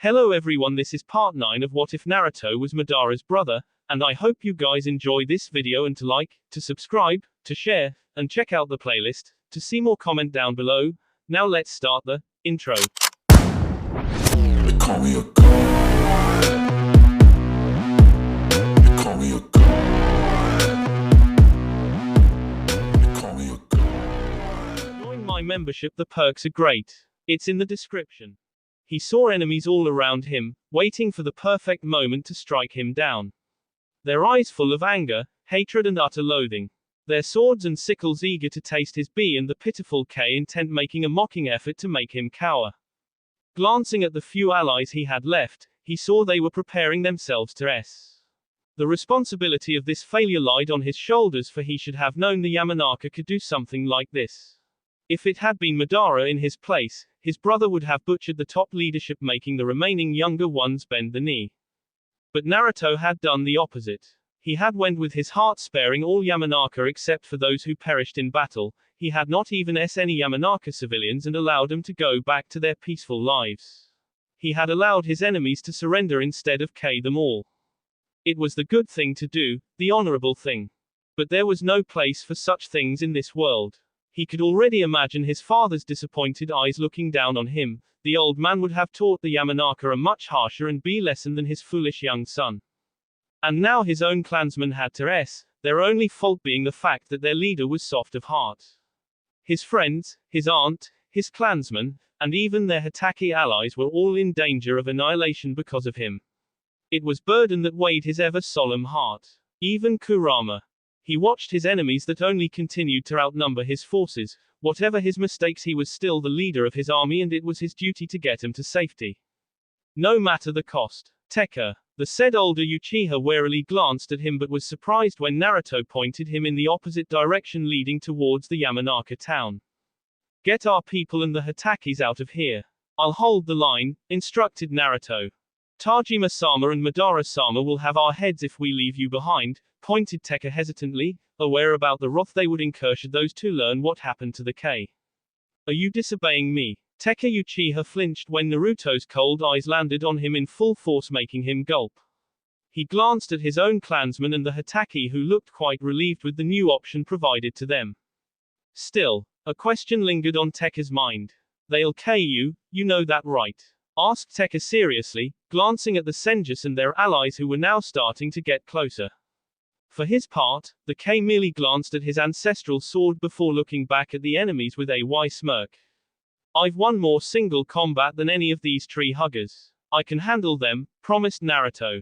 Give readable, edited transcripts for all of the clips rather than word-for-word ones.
Hello everyone, this is part 9 of What If Naruto Was Madara's Brother, and I hope you guys enjoy this video and to like, to subscribe, to share, and check out the playlist, to see more comment down below. Now let's start the intro. They call me a god. They call me a god. They call me a god. Join my membership, the perks are great. It's in the description. He saw enemies all around him, waiting for the perfect moment to strike him down. Their eyes full of anger, hatred and utter loathing. Their swords and sickles eager to taste his B, and the pitiful K intent making a mocking effort to make him cower. Glancing at the few allies he had left, he saw they were preparing themselves to S. The responsibility of this failure lied on his shoulders, for he should have known the Yamanaka could do something like this. If it had been Madara in his place, his brother would have butchered the top leadership, making the remaining younger ones bend the knee. But Naruto had done the opposite. He had went with his heart, sparing all Yamanaka except for those who perished in battle. He had not even any Yamanaka civilians and allowed them to go back to their peaceful lives. He had allowed his enemies to surrender instead of kill them all. It was the good thing to do, the honorable thing. But there was no place for such things in this world. He could already imagine his father's disappointed eyes looking down on him. The old man would have taught the Yamanaka a much harsher and B lesson than his foolish young son. And now his own clansmen had to S, their only fault being the fact that their leader was soft of heart. His friends, his aunt, his clansmen, and even their Hatake allies were all in danger of annihilation because of him. It was burden that weighed his ever solemn heart. Even Kurama. He watched his enemies that only continued to outnumber his forces. Whatever his mistakes, he was still the leader of his army, and it was his duty to get him to safety. No matter the cost. Tekka, the said older Uchiha, warily glanced at him but was surprised when Naruto pointed him in the opposite direction, leading towards the Yamanaka town. Get our people and the Hatakes out of here. I'll hold the line, instructed Naruto. Tajima-sama and Madara-sama will have our heads if we leave you behind, pointed Tekka hesitantly, aware about the wrath they would incur should those two learn what happened to the K. Are you disobeying me? Tekka Uchiha flinched when Naruto's cold eyes landed on him in full force, making him gulp. He glanced at his own clansmen and the Hatake, who looked quite relieved with the new option provided to them. Still, a question lingered on Tekka's mind. They'll kill you, you know that, right? Asked Tekka seriously, glancing at the Senjus and their allies who were now starting to get closer. For his part, the K merely glanced at his ancestral sword before looking back at the enemies with a wry smirk. I've won more single combat than any of these tree huggers. I can handle them, promised Naruto.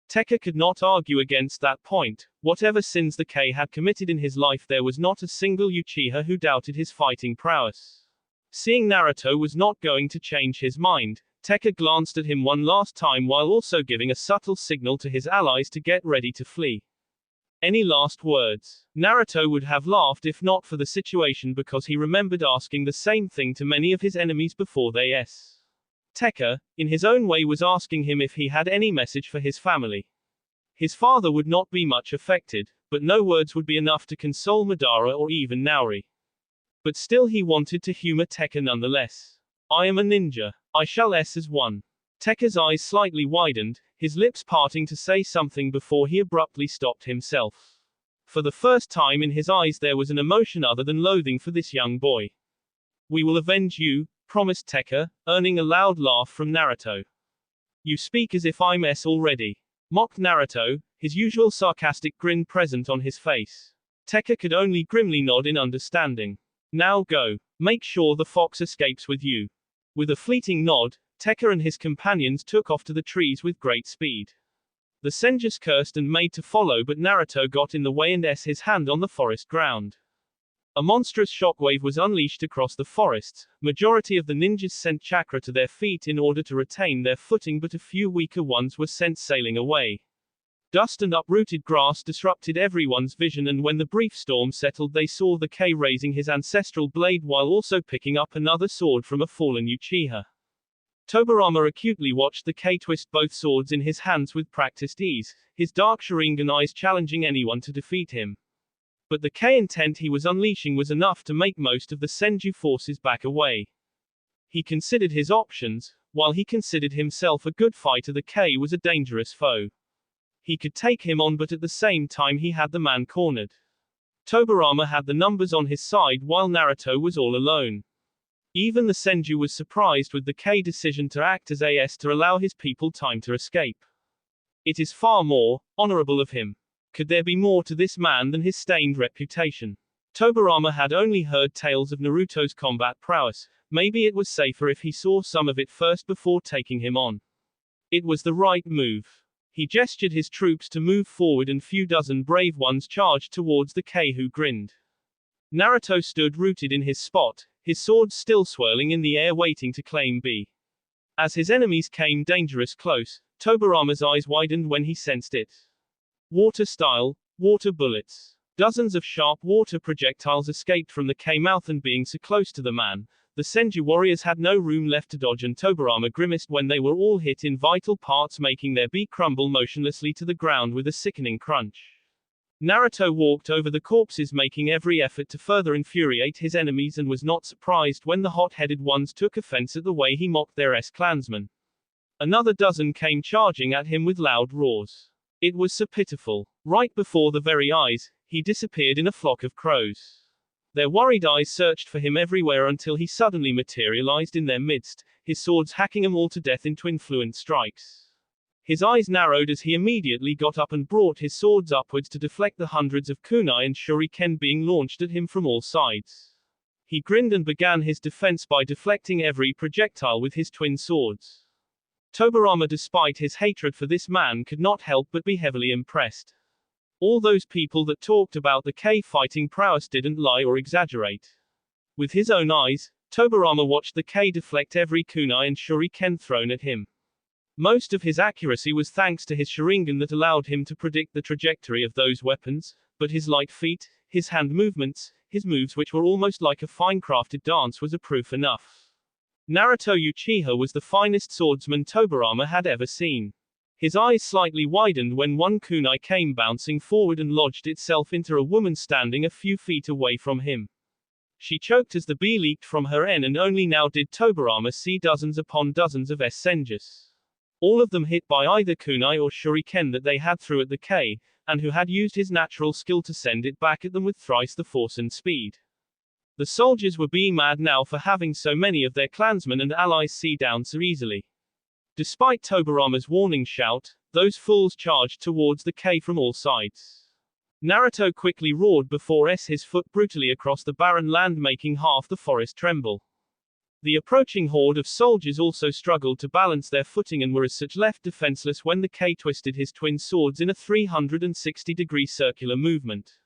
Tekka could not argue against that point. Whatever sins the K had committed in his life, there was not a single Uchiha who doubted his fighting prowess. Seeing Naruto was not going to change his mind, Tekka glanced at him one last time while also giving a subtle signal to his allies to get ready to flee. Any last words? Naruto would have laughed if not for the situation, because he remembered asking the same thing to many of his enemies before they S. Tekka, in his own way, was asking him if he had any message for his family. His father would not be much affected, but no words would be enough to console Madara or even Naori. But still he wanted to humor Tekka nonetheless. I am a ninja. I shall S as one. Tekka's eyes slightly widened, his lips parting to say something before he abruptly stopped himself. For the first time in his eyes there was an emotion other than loathing for this young boy. We will avenge you, promised Tekka, earning a loud laugh from Naruto. You speak as if I'm S already. Mocked Naruto, his usual sarcastic grin present on his face. Tekka could only grimly nod in understanding. Now go. Make sure the fox escapes with you. With a fleeting nod, Tekka and his companions took off to the trees with great speed. The Senjus cursed and made to follow, but Naruto got in the way and his hand on the forest ground. A monstrous shockwave was unleashed across the forests. Majority of the ninjas sent chakra to their feet in order to retain their footing, but a few weaker ones were sent sailing away. Dust and uprooted grass disrupted everyone's vision, and when the brief storm settled they saw the K raising his ancestral blade while also picking up another sword from a fallen Uchiha. Tobirama acutely watched the K twist both swords in his hands with practiced ease, his dark Sharingan eyes challenging anyone to defeat him. But the K intent he was unleashing was enough to make most of the Senju forces back away. He considered his options. While he considered himself a good fighter, the K was a dangerous foe. He could take him on, but at the same time he had the man cornered. Tobirama had the numbers on his side while Naruto was all alone. Even the Senju was surprised with the K decision to act as AS to allow his people time to escape. It is far more honorable of him. Could there be more to this man than his stained reputation? Tobirama had only heard tales of Naruto's combat prowess. Maybe it was safer if he saw some of it first before taking him on. It was the right move. He gestured his troops to move forward, and few dozen brave ones charged towards the K, who grinned. Naruto stood rooted in his spot, his sword still swirling in the air, waiting to claim B. As his enemies came dangerous close, Tobirama's eyes widened when he sensed it. Water style, water bullets. Dozens of sharp water projectiles escaped from the K-mouth, and being so close to the man, the Senju warriors had no room left to dodge, and Tobirama grimaced when they were all hit in vital parts, making their B crumble motionlessly to the ground with a sickening crunch. Naruto walked over the corpses, making every effort to further infuriate his enemies, and was not surprised when the hot-headed ones took offense at the way he mocked their clansmen. Another dozen came charging at him with loud roars. It was so pitiful. Right before the very eyes, he disappeared in a flock of crows. Their worried eyes searched for him everywhere until he suddenly materialized in their midst, his swords hacking them all to death in twin fluent strikes. His eyes narrowed as he immediately got up and brought his swords upwards to deflect the hundreds of kunai and shuriken being launched at him from all sides. He grinned and began his defense by deflecting every projectile with his twin swords. Tobirama, despite his hatred for this man, could not help but be heavily impressed. All those people that talked about the K fighting prowess didn't lie or exaggerate. With his own eyes, Tobirama watched the K deflect every kunai and shuriken thrown at him. Most of his accuracy was thanks to his Sharingan that allowed him to predict the trajectory of those weapons, but his light feet, his hand movements, his moves which were almost like a fine-crafted dance was a proof enough. Naruto Uchiha was the finest swordsman Tobirama had ever seen. His eyes slightly widened when one kunai came bouncing forward and lodged itself into a woman standing a few feet away from him. She choked as the bee leaked from her en, and only now did Tobirama see dozens upon dozens of senjus. All of them hit by either kunai or shuriken that they had threw at the K, and who had used his natural skill to send it back at them with thrice the force and speed. The soldiers were being mad now for having so many of their clansmen and allies see down so easily. Despite Tobirama's warning shout, those fools charged towards the K from all sides. Naruto quickly roared before his foot brutally across the barren land, making half the forest tremble. The approaching horde of soldiers also struggled to balance their footing and were as such left defenseless when the K twisted his twin swords in a 360-degree circular movement.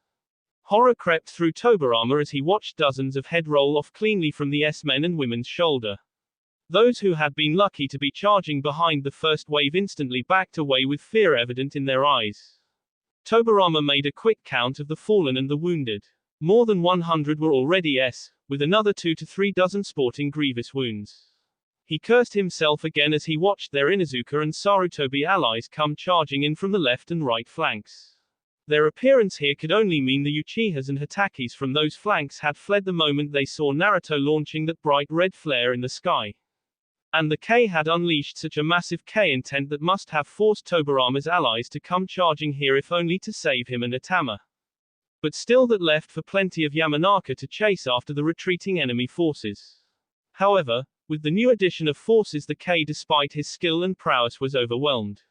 Horror crept through Tobirama as he watched dozens of head roll off cleanly from the men and women's shoulder. Those who had been lucky to be charging behind the first wave instantly backed away with fear evident in their eyes. Tobirama made a quick count of the fallen and the wounded. More than 100 were already with another 2 to 3 dozen sporting grievous wounds. He cursed himself again as he watched their Inuzuka and Sarutobi allies come charging in from the left and right flanks. Their appearance here could only mean the Uchihas and Hatakis from those flanks had fled the moment they saw Naruto launching that bright red flare in the sky. And the K had unleashed such a massive K intent that must have forced Tobirama's allies to come charging here if only to save him and Atama. But still that left for plenty of Yamanaka to chase after the retreating enemy forces. However, with the new addition of forces, the K, despite his skill and prowess, was overwhelmed.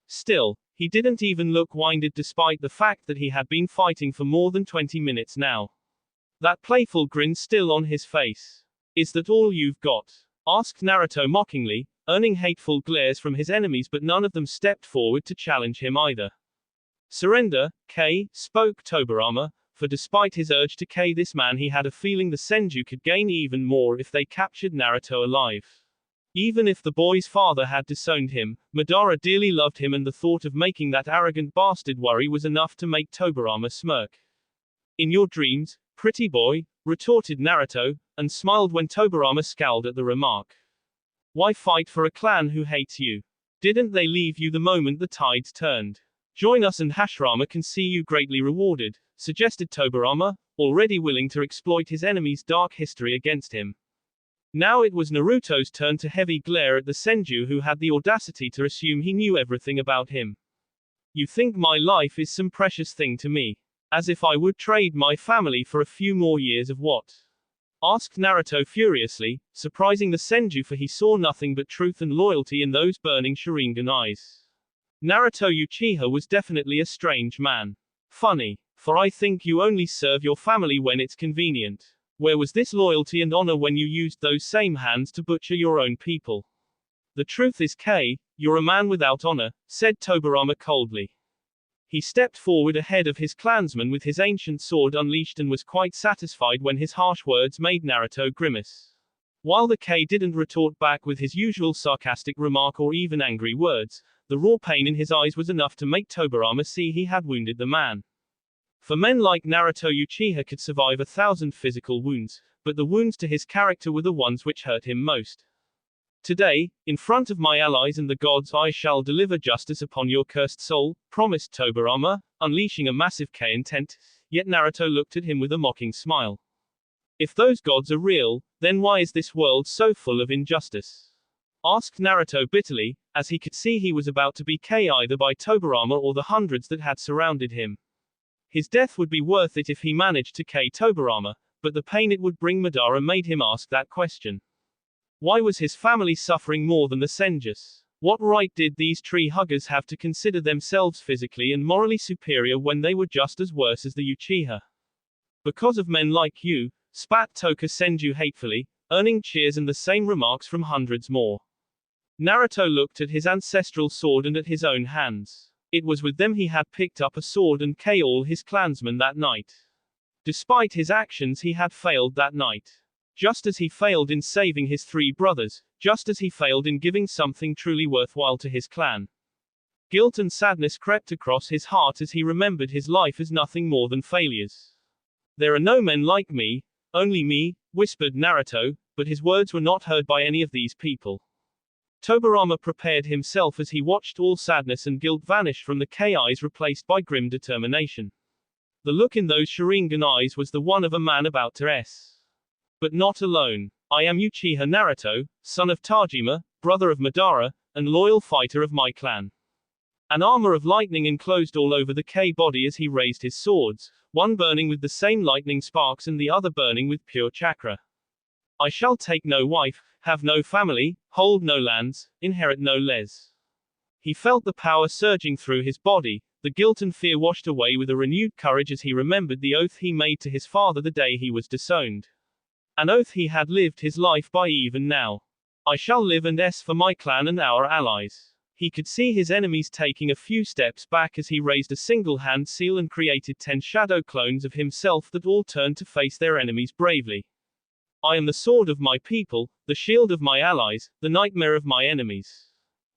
Still, he didn't even look winded despite the fact that he had been fighting for more than 20 minutes now. That playful grin still on his face. Is that all you've got? Asked Naruto mockingly, earning hateful glares from his enemies, but none of them stepped forward to challenge him either. Surrender, K, spoke Tobirama, for despite his urge to K this man, he had a feeling the Senju could gain even more if they captured Naruto alive. Even if the boy's father had disowned him, Madara dearly loved him, and the thought of making that arrogant bastard worry was enough to make Tobirama smirk. In your dreams, pretty boy, retorted Naruto, and smiled when Tobirama scowled at the remark. Why fight for a clan who hates you? Didn't they leave you the moment the tides turned? Join us and Hashirama can see you greatly rewarded, suggested Tobirama, already willing to exploit his enemy's dark history against him. Now it was Naruto's turn to heavy glare at the Senju who had the audacity to assume he knew everything about him. You think my life is some precious thing to me? As if I would trade my family for a few more years of what? Asked Naruto furiously, surprising the Senju, for he saw nothing but truth and loyalty in those burning Sharingan eyes. Naruto Uchiha was definitely a strange man. Funny, for I think you only serve your family when it's convenient. Where was this loyalty and honor when you used those same hands to butcher your own people? The truth is, you're a man without honor, said Tobirama coldly. He stepped forward ahead of his clansman with his ancient sword unleashed and was quite satisfied when his harsh words made Naruto grimace. While the K didn't retort back with his usual sarcastic remark or even angry words, the raw pain in his eyes was enough to make Tobirama see he had wounded the man. For men like Naruto Uchiha could survive 1,000 physical wounds, but the wounds to his character were the ones which hurt him most. Today, in front of my allies and the gods, I shall deliver justice upon your cursed soul, promised Tobirama, unleashing a massive K intent, yet Naruto looked at him with a mocking smile. If those gods are real, then why is this world so full of injustice? Asked Naruto bitterly, as he could see he was about to be K either by Tobirama or the hundreds that had surrounded him. His death would be worth it if he managed to K Tobirama, but the pain it would bring Madara made him ask that question. Why was his family suffering more than the Senjus? What right did these tree huggers have to consider themselves physically and morally superior when they were just as worse as the Uchiha? Because of men like you, spat Toka Senju hatefully, earning cheers and the same remarks from hundreds more. Naruto looked at his ancestral sword and at his own hands. It was with them he had picked up a sword and killed all his clansmen that night. Despite his actions, he had failed that night. Just as he failed in saving his 3 brothers, just as he failed in giving something truly worthwhile to his clan. Guilt and sadness crept across his heart as he remembered his life as nothing more than failures. There are no men like me, only me, whispered Naruto, but his words were not heard by any of these people. Tobirama prepared himself as he watched all sadness and guilt vanish from the K eyes, replaced by grim determination. The look in those Sharingan eyes was the one of a man about to s. But not alone. I am Uchiha Naruto, son of Tajima, brother of Madara, and loyal fighter of my clan. An armor of lightning enclosed all over the K body as he raised his swords, one burning with the same lightning sparks and the other burning with pure chakra. I shall take no wife, have no family, hold no lands, inherit no les. He felt the power surging through his body, the guilt and fear washed away with a renewed courage as he remembered the oath he made to his father the day he was disowned. An oath he had lived his life by even now. I shall live and s for my clan and our allies. He could see his enemies taking a few steps back as he raised a single-hand seal and created 10 shadow clones of himself that all turned to face their enemies bravely. I am the sword of my people, the shield of my allies, the nightmare of my enemies.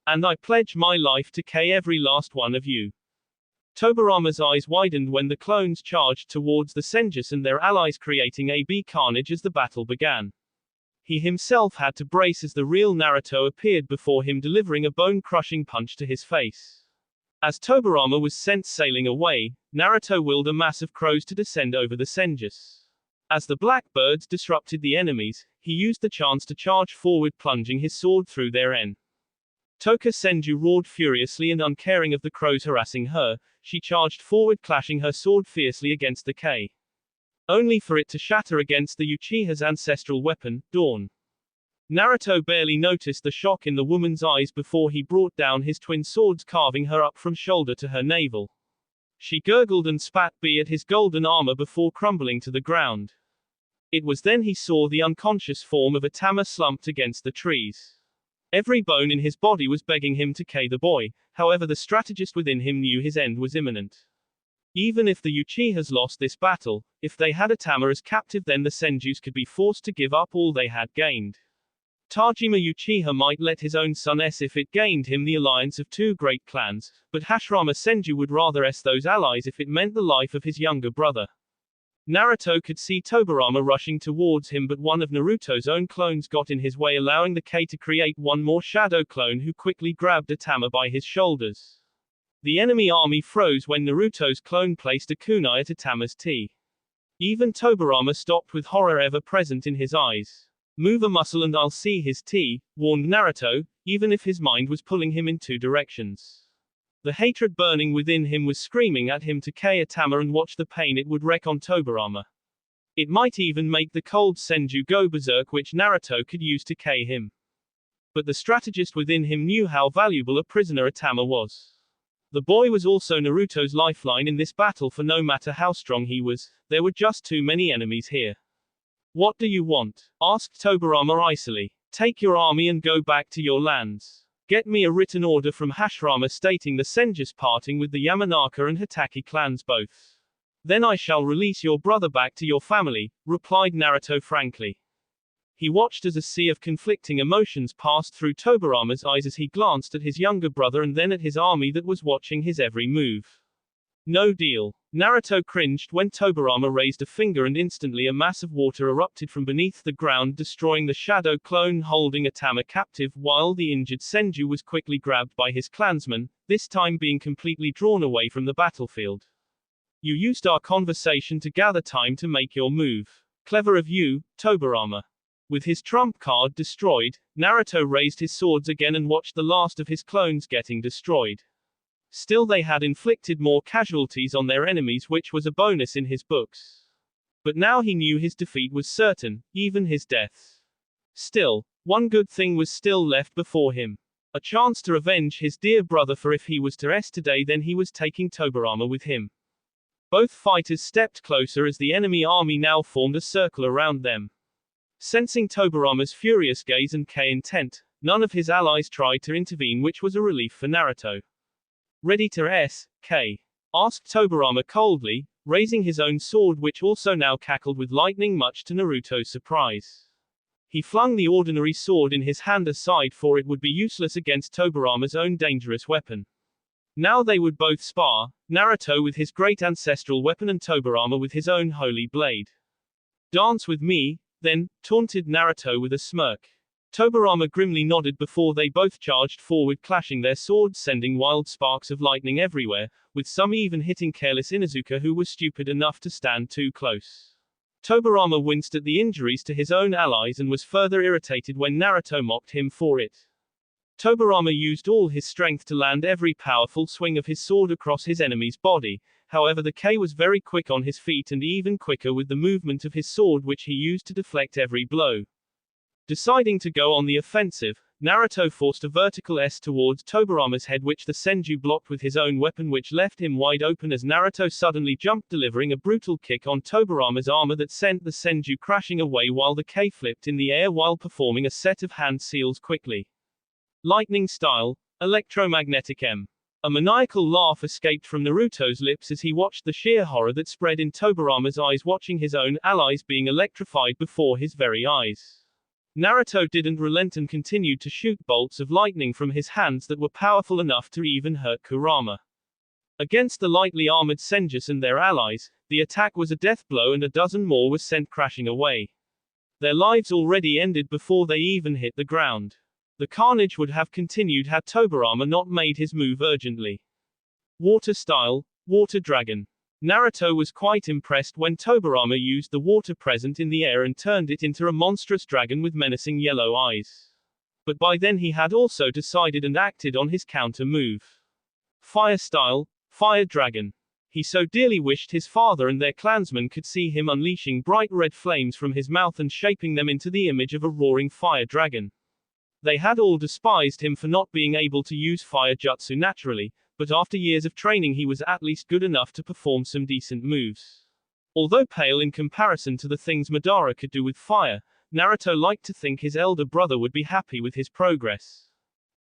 And I pledge my life to K every last one of you. Tobirama's eyes widened when the clones charged towards the Senjus and their allies, creating AB carnage as the battle began. He himself had to brace as the real Naruto appeared before him, delivering a bone-crushing punch to his face. As Tobirama was sent sailing away, Naruto willed a mass of crows to descend over the Senjus. As the black birds disrupted the enemies, he used the chance to charge forward, plunging his sword through their en. Toka Senju roared furiously, and uncaring of the crows harassing her, she charged forward, clashing her sword fiercely against the K. Only for it to shatter against the Uchiha's ancestral weapon, Dawn. Naruto barely noticed the shock in the woman's eyes before he brought down his twin swords, carving her up from shoulder to her navel. She gurgled and spat at his golden armor before crumbling to the ground. It was then he saw the unconscious form of Atama slumped against the trees. Every bone in his body was begging him to K the boy, however the strategist within him knew his end was imminent. Even if the Uchihas lost this battle, if they had Atama as captive, then the Senjus could be forced to give up all they had gained. Tajima Uchiha might let his own son s if it gained him the alliance of 2 great clans, but Hashirama Senju would rather s those allies if it meant the life of his younger brother. Naruto could see Tobirama rushing towards him, but one of Naruto's own clones got in his way, allowing the K to create one more shadow clone who quickly grabbed Atama by his shoulders. The enemy army froze when Naruto's clone placed a kunai at Atama's T. Even Tobirama stopped with horror ever present in his eyes. Move a muscle and I'll see his tea, warned Naruto, even if his mind was pulling him in two directions. The hatred burning within him was screaming at him to kill Atama and watch the pain it would wreak on Tobirama. It might even make the cold Senju go berserk, which Naruto could use to kill him. But the strategist within him knew how valuable a prisoner Atama was. The boy was also Naruto's lifeline in this battle, for no matter how strong he was, there were just too many enemies here. What do you want? Asked Tobirama icily. Take your army and go back to your lands. Get me a written order from Hashirama stating the Senjus parting with the Yamanaka and Hitaki clans both. Then I shall release your brother back to your family, replied Naruto frankly. He watched as a sea of conflicting emotions passed through Tobirama's eyes as he glanced at his younger brother and then at his army that was watching his every move. No deal. Naruto cringed when Tobirama raised a finger and instantly a mass of water erupted from beneath the ground, destroying the shadow clone holding Atama captive, while the injured Senju was quickly grabbed by his clansmen, this time being completely drawn away from the battlefield. You used our conversation to gather time to make your move. Clever of you, Tobirama. With his trump card destroyed, Naruto raised his swords again and watched the last of his clones getting destroyed. Still, they had inflicted more casualties on their enemies, which was a bonus in his books. But now he knew his defeat was certain, even his death. Still, one good thing was still left before him. A chance to revenge his dear brother, for if he was to rest today then he was taking Tobirama with him. Both fighters stepped closer as the enemy army now formed a circle around them. Sensing Tobirama's furious gaze and intent, none of his allies tried to intervene, which was a relief for Naruto. Ready to S.K.? Asked Tobirama coldly, raising his own sword, which also now cackled with lightning, much to Naruto's surprise. He flung the ordinary sword in his hand aside, for it would be useless against Tobirama's own dangerous weapon. Now they would both spar, Naruto with his great ancestral weapon and Tobirama with his own holy blade. Dance with me, then, taunted Naruto with a smirk. Tobirama grimly nodded before they both charged forward, clashing their swords, sending wild sparks of lightning everywhere, with some even hitting careless Inuzuka, who was stupid enough to stand too close. Tobirama winced at the injuries to his own allies and was further irritated when Naruto mocked him for it. Tobirama used all his strength to land every powerful swing of his sword across his enemy's body. However, the K was very quick on his feet and even quicker with the movement of his sword, which he used to deflect every blow. Deciding to go on the offensive, Naruto forced a vertical S towards Tobirama's head, which the Senju blocked with his own weapon, which left him wide open as Naruto suddenly jumped, delivering a brutal kick on Tobirama's armor that sent the Senju crashing away, while the K flipped in the air while performing a set of hand seals quickly. Lightning style, electromagnetic M. A maniacal laugh escaped from Naruto's lips as he watched the sheer horror that spread in Tobirama's eyes, watching his own allies being electrified before his very eyes. Naruto didn't relent and continued to shoot bolts of lightning from his hands that were powerful enough to even hurt Kurama. Against the lightly armored Senjus and their allies, the attack was a death blow and a dozen more were sent crashing away. Their lives already ended before they even hit the ground. The carnage would have continued had Tobirama not made his move urgently. Water style, Water Dragon. Naruto was quite impressed when Tobirama used the water present in the air and turned it into a monstrous dragon with menacing yellow eyes. But by then he had also decided and acted on his counter move. Fire style, Fire Dragon. He so dearly wished his father and their clansmen could see him unleashing bright red flames from his mouth and shaping them into the image of a roaring fire dragon. They had all despised him for not being able to use fire jutsu naturally, but after years of training he was at least good enough to perform some decent moves. Although pale in comparison to the things Madara could do with fire, Naruto liked to think his elder brother would be happy with his progress.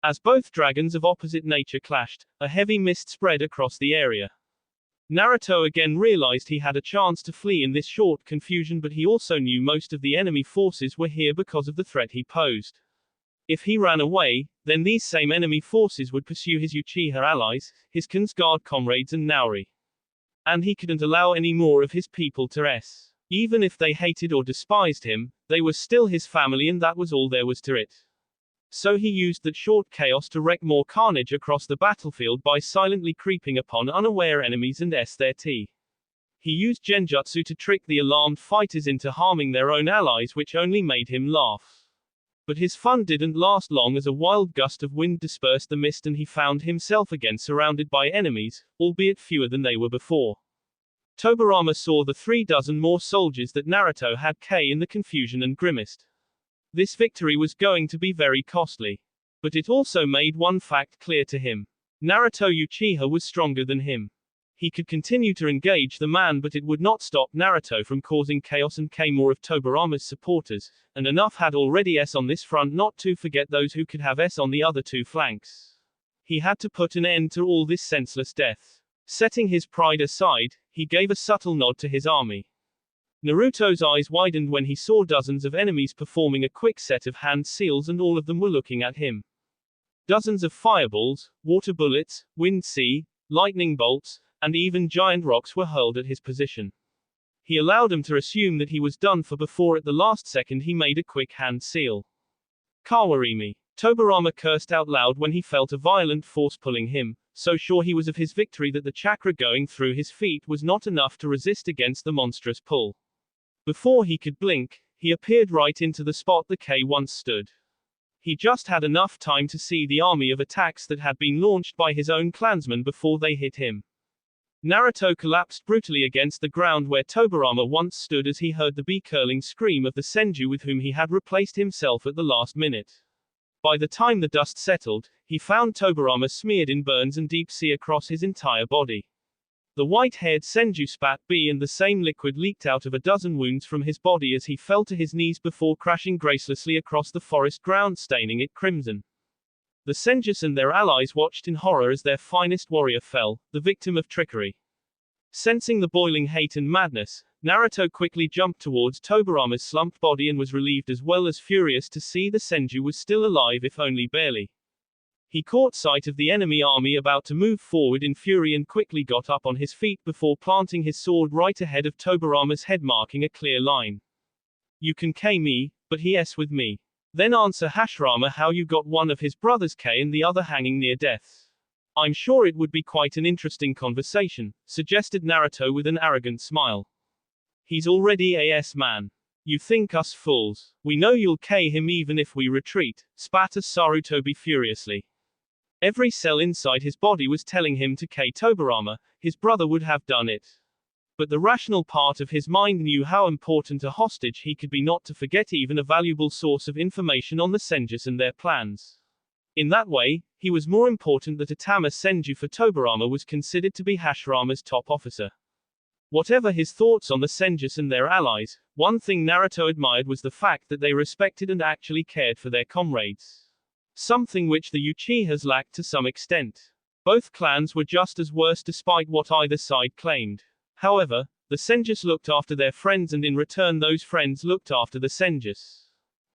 As both dragons of opposite nature clashed, a heavy mist spread across the area. Naruto again realized he had a chance to flee in this short confusion, but he also knew most of the enemy forces were here because of the threat he posed. If he ran away, then these same enemy forces would pursue his Uchiha allies, his Konosuba comrades and Naori. And he couldn't allow any more of his people to rest. Even if they hated or despised him, they were still his family and that was all there was to it. So he used that short chaos to wreak more carnage across the battlefield by silently creeping upon unaware enemies and their tea. He used genjutsu to trick the alarmed fighters into harming their own allies, which only made him laugh. But his fun didn't last long, as a wild gust of wind dispersed the mist and he found himself again surrounded by enemies, albeit fewer than they were before. Tobirama saw the 36 more soldiers that Naruto had in the confusion and grimaced. This victory was going to be very costly. But it also made one fact clear to him. Naruto Uchiha was stronger than him. He could continue to engage the man, but it would not stop Naruto from causing chaos and more of Tobirama's supporters, and enough had already on this front not to forget those who could have on the other two flanks. He had to put an end to all this senseless death. Setting his pride aside, he gave a subtle nod to his army. Naruto's eyes widened when he saw dozens of enemies performing a quick set of hand seals, and all of them were looking at him. Dozens of fireballs, water bullets, wind sea, lightning bolts, and even giant rocks were hurled at his position. He allowed him to assume that he was done for before at the last second he made a quick hand seal. Kawarimi. Tobirama cursed out loud when he felt a violent force pulling him, so sure he was of his victory that the chakra going through his feet was not enough to resist against the monstrous pull. Before he could blink, he appeared right into the spot the K once stood. He just had enough time to see the army of attacks that had been launched by his own clansmen before they hit him. Naruto collapsed brutally against the ground where Tobirama once stood as he heard the bee-curling scream of the senju with whom he had replaced himself at the last minute. By the time the dust settled, he found Tobirama smeared in burns and deep sea across his entire body. The white-haired senju spat bee, and the same liquid leaked out of a dozen wounds from his body as he fell to his knees before crashing gracelessly across the forest ground, staining it crimson. The Senjus and their allies watched in horror as their finest warrior fell, the victim of trickery. Sensing the boiling hate and madness, Naruto quickly jumped towards Tobirama's slumped body and was relieved as well as furious to see the Senju was still alive, if only barely. He caught sight of the enemy army about to move forward in fury and quickly got up on his feet before planting his sword right ahead of Tobirama's head, marking a clear line. You can K me, but he S with me. Then answer Hashirama how you got one of his brothers K and the other hanging near death. I'm sure it would be quite an interesting conversation, suggested Naruto with an arrogant smile. He's already a S man. You think us fools. We know you'll K him even if we retreat, spat Sarutobi furiously. Every cell inside his body was telling him to K Tobirama, his brother would have done it. But the rational part of his mind knew how important a hostage he could be not to forget even a valuable source of information on the Senjus and their plans. In that way, he was more important that Atama Senju for Tobirama was considered to be Hashirama's top officer. Whatever his thoughts on the Senjus and their allies, one thing Naruto admired was the fact that they respected and actually cared for their comrades. Something which the Uchihas lacked to some extent. Both clans were just as worse despite what either side claimed. However, the Senjus looked after their friends, and in return those friends looked after the Senjus.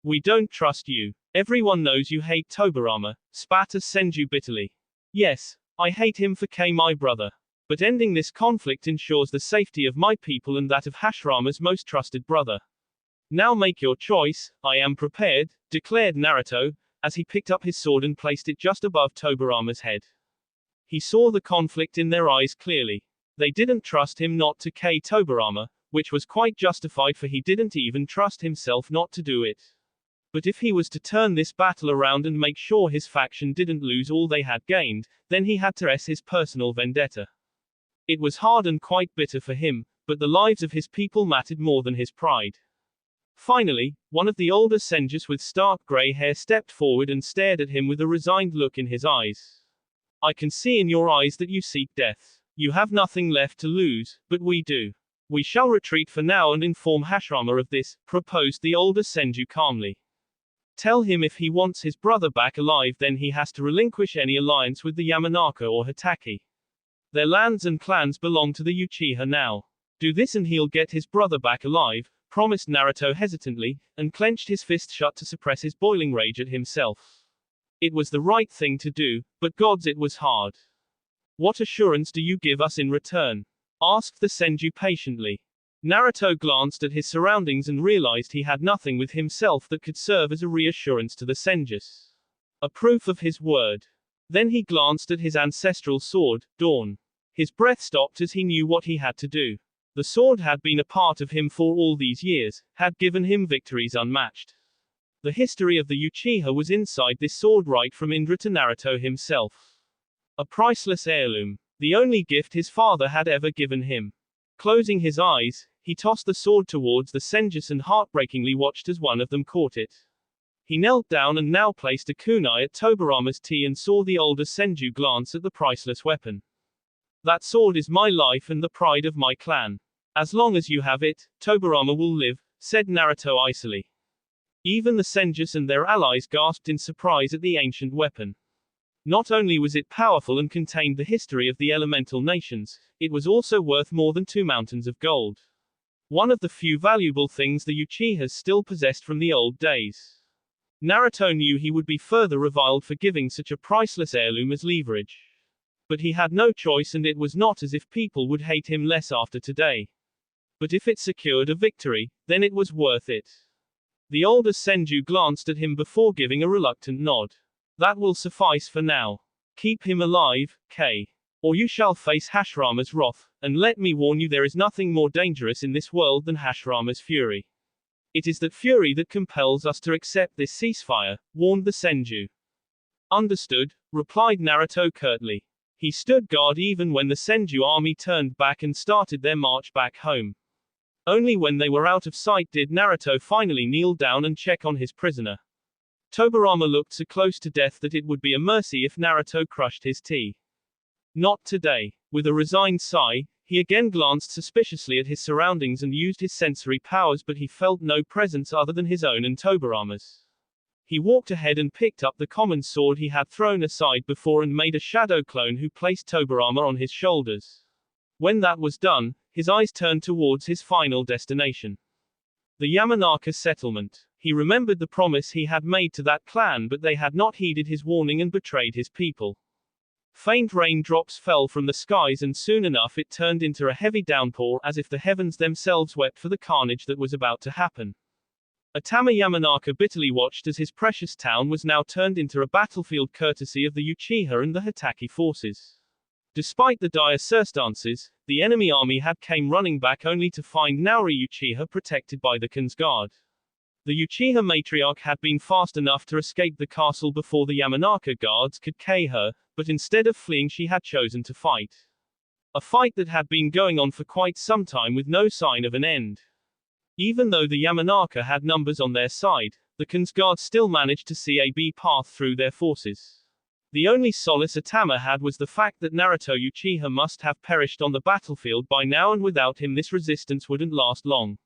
We don't trust you. Everyone knows you hate Tobirama, spat Senju bitterly. Yes, I hate him for K my brother. But ending this conflict ensures the safety of my people and that of Hashirama's most trusted brother. Now make your choice, I am prepared, declared Naruto, as he picked up his sword and placed it just above Tobirama's head. He saw the conflict in their eyes clearly. They didn't trust him not to K Tobirama, which was quite justified, for he didn't even trust himself not to do it. But if he was to turn this battle around and make sure his faction didn't lose all they had gained, then he had to his personal vendetta. It was hard and quite bitter for him, but the lives of his people mattered more than his pride. Finally, one of the older Senjus with stark gray hair stepped forward and stared at him with a resigned look in his eyes. I can see in your eyes that you seek death. You have nothing left to lose, but we do. We shall retreat for now and inform Hashirama of this, proposed the older Senju calmly. Tell him if he wants his brother back alive, then he has to relinquish any alliance with the Yamanaka or Hitaki. Their lands and clans belong to the Uchiha now. Do this and he'll get his brother back alive, promised Naruto hesitantly, and clenched his fist shut to suppress his boiling rage at himself. It was the right thing to do, but gods, it was hard. What assurance do you give us in return? Asked the Senju patiently. Naruto glanced at his surroundings and realized he had nothing with himself that could serve as a reassurance to the Senjus. A proof of his word. Then he glanced at his ancestral sword, Dawn. His breath stopped as he knew what he had to do. The sword had been a part of him for all these years, had given him victories unmatched. The history of the Uchiha was inside this sword right from Indra to Naruto himself. A priceless heirloom. The only gift his father had ever given him. Closing his eyes, he tossed the sword towards the Senjus and heartbreakingly watched as one of them caught it. He knelt down and now placed a kunai at Tobirama's tea and saw the older Senju glance at the priceless weapon. That sword is my life and the pride of my clan. As long as you have it, Tobirama will live, said Naruto icily. Even the Senjus and their allies gasped in surprise at the ancient weapon. Not only was it powerful and contained the history of the elemental nations, it was also worth more than 2 mountains of gold. One of the few valuable things the Uchihas still possessed from the old days. Naruto knew he would be further reviled for giving such a priceless heirloom as leverage. But he had no choice, and it was not as if people would hate him less after today. But if it secured a victory, then it was worth it. The older Senju glanced at him before giving a reluctant nod. That will suffice for now. Keep him alive, K. Or you shall face Hashirama's wrath, and let me warn you, there is nothing more dangerous in this world than Hashirama's fury. It is that fury that compels us to accept this ceasefire, warned the Senju. Understood, replied Naruto curtly. He stood guard even when the Senju army turned back and started their march back home. Only when they were out of sight did Naruto finally kneel down and check on his prisoner. Tobirama looked so close to death that it would be a mercy if Naruto crushed his tea. Not today. With a resigned sigh, he again glanced suspiciously at his surroundings and used his sensory powers, but he felt no presence other than his own and Tobirama's. He walked ahead and picked up the common sword he had thrown aside before and made a shadow clone who placed Tobirama on his shoulders. When that was done, his eyes turned towards his final destination. The Yamanaka settlement. He remembered the promise he had made to that clan, but they had not heeded his warning and betrayed his people. Faint raindrops fell from the skies and soon enough it turned into a heavy downpour, as if the heavens themselves wept for the carnage that was about to happen. Atama Yamanaka bitterly watched as his precious town was now turned into a battlefield courtesy of the Uchiha and the Hitaki forces. Despite the dire circumstances, the enemy army had came running back only to find Naori Uchiha protected by the Khan's guard. The Uchiha matriarch had been fast enough to escape the castle before the Yamanaka guards could kill her, but instead of fleeing she had chosen to fight. A fight that had been going on for quite some time with no sign of an end. Even though the Yamanaka had numbers on their side, the Khan's guards still managed to see a B path through their forces. The only solace Atama had was the fact that Naruto Uchiha must have perished on the battlefield by now, and without him this resistance wouldn't last long.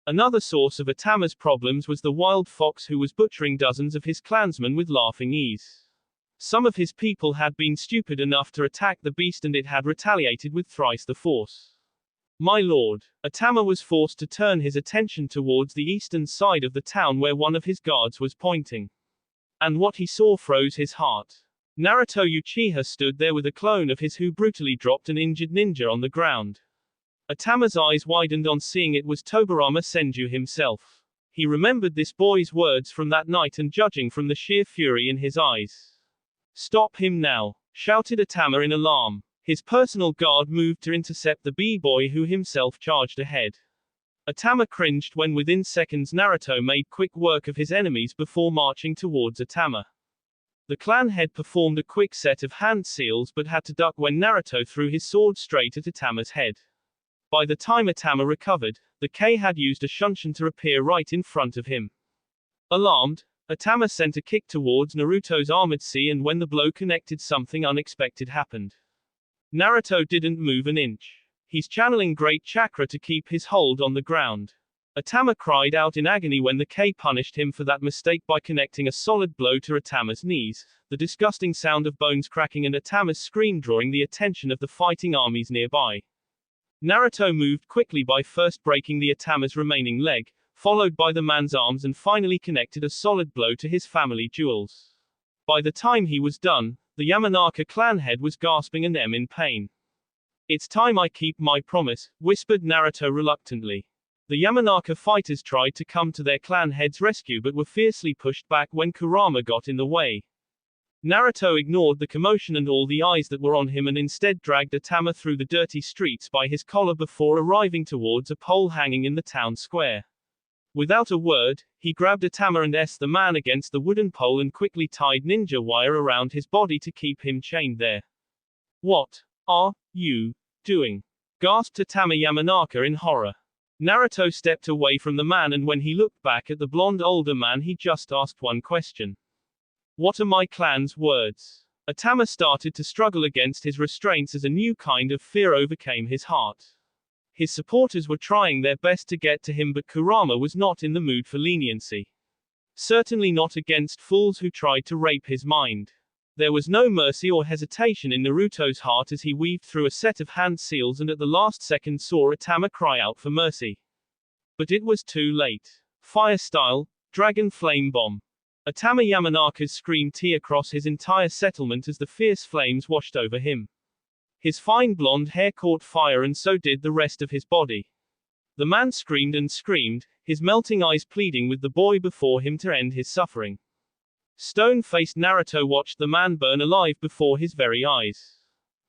Another source of Atama's problems was the wild fox who was butchering dozens of his clansmen with laughing ease. Some of his people had been stupid enough to attack the beast and it had retaliated with thrice the force. My lord, Atama was forced to turn his attention towards the eastern side of the town where one of his guards was pointing. And what he saw froze his heart. Naruto Uchiha stood there with a clone of his who brutally dropped an injured ninja on the ground. Atama's eyes widened on seeing it was Tobirama Senju himself. He remembered this boy's words from that night, and judging from the sheer fury in his eyes. Stop him now, shouted Atama in alarm. His personal guard moved to intercept the B-boy who himself charged ahead. Atama cringed when within seconds Naruto made quick work of his enemies before marching towards Atama. The clan head performed a quick set of hand seals but had to duck when Naruto threw his sword straight at Atama's head. By the time Atama recovered, the K had used a shunshin to appear right in front of him. Alarmed, Atama sent a kick towards Naruto's armored C, and when the blow connected, something unexpected happened. Naruto didn't move an inch. He's channeling great chakra to keep his hold on the ground. Atama cried out in agony when the K punished him for that mistake by connecting a solid blow to Atama's knees, the disgusting sound of bones cracking and Atama's scream drawing the attention of the fighting armies nearby. Naruto moved quickly by first breaking the Atama's remaining leg, followed by the man's arms, and finally connected a solid blow to his family jewels. By the time he was done, the Yamanaka clan head was gasping and in pain. It's time I keep my promise, whispered Naruto reluctantly. The Yamanaka fighters tried to come to their clan head's rescue but were fiercely pushed back when Kurama got in the way. Naruto ignored the commotion and all the eyes that were on him and instead dragged Atama through the dirty streets by his collar before arriving towards a pole hanging in the town square. Without a word, he grabbed Atama and the man against the wooden pole and quickly tied ninja wire around his body to keep him chained there. "What are you doing?" gasped Atama Yamanaka in horror. Naruto stepped away from the man, and when he looked back at the blonde older man, he just asked one question. "What are my clan's words?" Atama started to struggle against his restraints as a new kind of fear overcame his heart. His supporters were trying their best to get to him, but Kurama was not in the mood for leniency. Certainly not against fools who tried to rape his mind. There was no mercy or hesitation in Naruto's heart as he weaved through a set of hand seals and at the last second saw Atama cry out for mercy. But it was too late. Fire style, dragon flame bomb. Atama Yamanaka's scream tore across his entire settlement as the fierce flames washed over him. His fine blonde hair caught fire and so did the rest of his body. The man screamed and screamed, his melting eyes pleading with the boy before him to end his suffering. Stone-faced Naruto watched the man burn alive before his very eyes.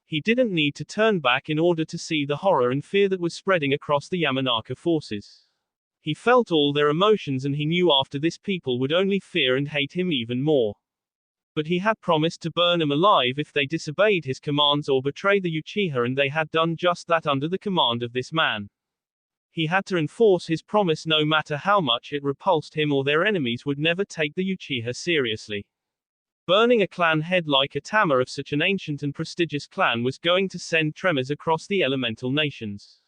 He didn't need to turn back in order to see the horror and fear that was spreading across the Yamanaka forces. He felt all their emotions, and he knew after this people would only fear and hate him even more. But he had promised to burn them alive if they disobeyed his commands or betray the Uchiha, and they had done just that under the command of this man. He had to enforce his promise no matter how much it repulsed him, or their enemies would never take the Uchiha seriously. Burning a clan head like Atama of such an ancient and prestigious clan was going to send tremors across the elemental nations.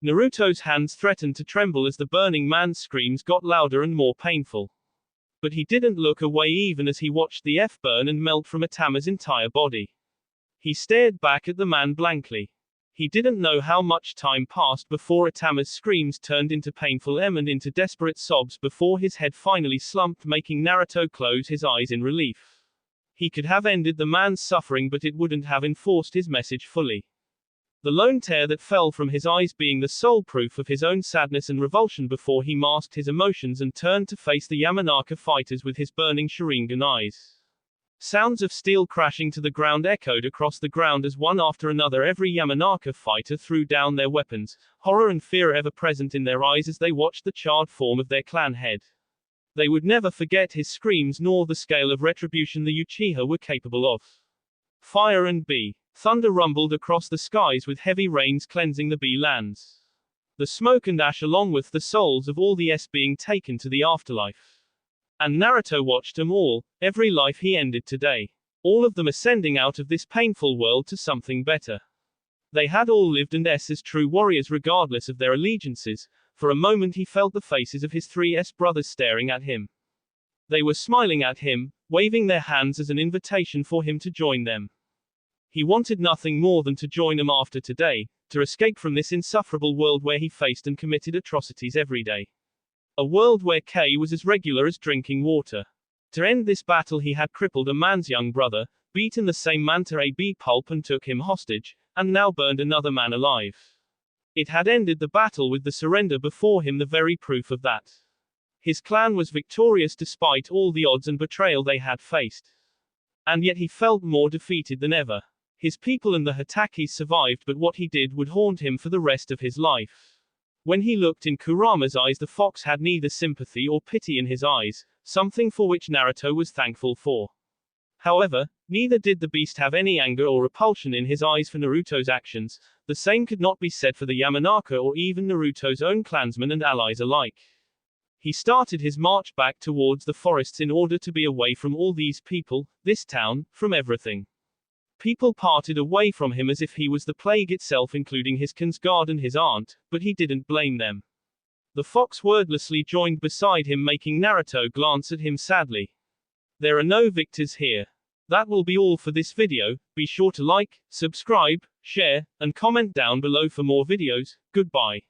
Naruto's hands threatened to tremble as the burning man's screams got louder and more painful. But he didn't look away even as he watched the burn and melt from Atama's entire body. He stared back at the man blankly. He didn't know how much time passed before Atama's screams turned into painful and into desperate sobs before his head finally slumped, making Naruto close his eyes in relief. He could have ended the man's suffering, but it wouldn't have enforced his message fully. The lone tear that fell from his eyes being the sole proof of his own sadness and revulsion before he masked his emotions and turned to face the Yamanaka fighters with his burning Sharingan eyes. Sounds of steel crashing to the ground echoed across the ground as one after another every Yamanaka fighter threw down their weapons, horror and fear ever present in their eyes as they watched the charred form of their clan head. They would never forget his screams nor the scale of retribution the Uchiha were capable of. Fire and thunder rumbled across the skies with heavy rains cleansing the lands. The smoke and ash along with the souls of all the being taken to the afterlife. And Naruto watched them all, every life he ended today. All of them ascending out of this painful world to something better. They had all lived and as true warriors regardless of their allegiances. For a moment he felt the faces of his 3 brothers staring at him. They were smiling at him, waving their hands as an invitation for him to join them. He wanted nothing more than to join them after today, to escape from this insufferable world where he faced and committed atrocities every day. A world where K was as regular as drinking water. To end this battle he had crippled a man's young brother, beaten the same man to a pulp and took him hostage, and now burned another man alive. It had ended the battle with the surrender before him, the very proof of that. His clan was victorious despite all the odds and betrayal they had faced. And yet he felt more defeated than ever. His people and the Hatakis survived, but what he did would haunt him for the rest of his life. When he looked in Kurama's eyes, the fox had neither sympathy or pity in his eyes, something for which Naruto was thankful for. However, neither did the beast have any anger or repulsion in his eyes for Naruto's actions. The same could not be said for the Yamanaka or even Naruto's own clansmen and allies alike. He started his march back towards the forests in order to be away from all these people, this town, from everything. People parted away from him as if he was the plague itself, including his Kinsguard and his aunt, but he didn't blame them. The fox wordlessly joined beside him, making Naruto glance at him sadly. There are no victors here. That will be all for this video. Be sure to like, subscribe, share, and comment down below for more videos. Goodbye.